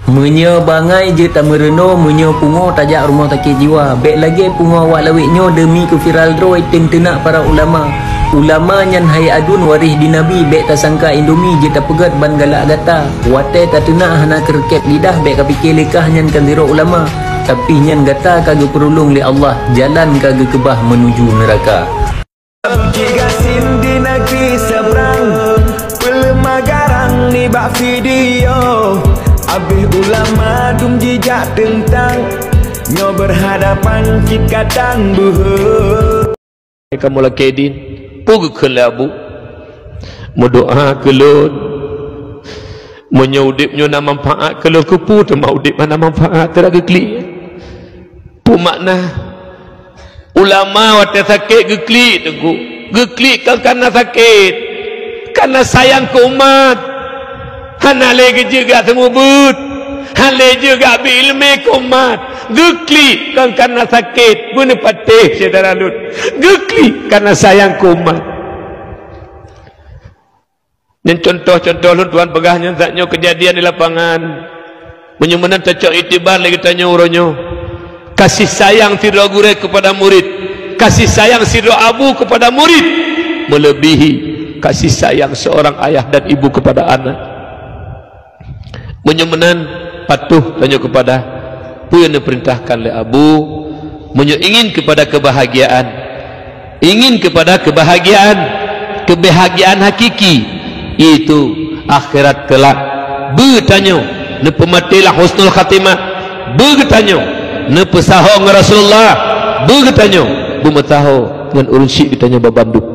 Menyo bangai je tak mereno, menyo pungo tajak rumah sakit jiwa. Baik lagi pungo awak lawiknyo demi ke viral droi ting tenak para ulama. Ulama nyan hai adun waris di nabi, baik tak sangka indomie je tak pegat ban galak gata. Wate tak tenak hana kerket lidah, baik kapikir lekah nyan kan zero ulama. Tapi nyan gata kagak perulung li Allah, jalan kagak kebah menuju neraka. Jika di negeri seberang, pelemah garang ni bak video. Habis ulama dum jejak tentang nyo berhadapan jika kadang buh. Kamu lagi din pugu kelabu berdoa kelud menyudip nyo na manfaat kelud kepu tu mau dip mana manfaat teraga klik pu makna ulama wate sakit geklik tegu geklik kan karena sakit karena sayang ke umat hana lagi juga semua but hale juga bilme ke umat geklik kan karena sakit guna patih saudara lut geklik karena sayang ke umat. Dan contoh-contoh lu tuan pegahnya taknya kejadian di lapangan menyumenan cocok itibar lagi tanya uronyo kasih sayang sirah guru kepada murid, kasih sayang sirah abu kepada murid melebihi kasih sayang seorang ayah dan ibu kepada anak. Menyumenan patuh tanya kepada puan diperintahkan oleh abu menyo ingin kepada kebahagiaan, ingin kepada kebahagiaan hakiki itu akhirat kelak. Bertanya ne pematilah husnul khatimah, bertanya ne pesahong Rasulullah, bertanya bumataho dengan urun syik ditanya babanduk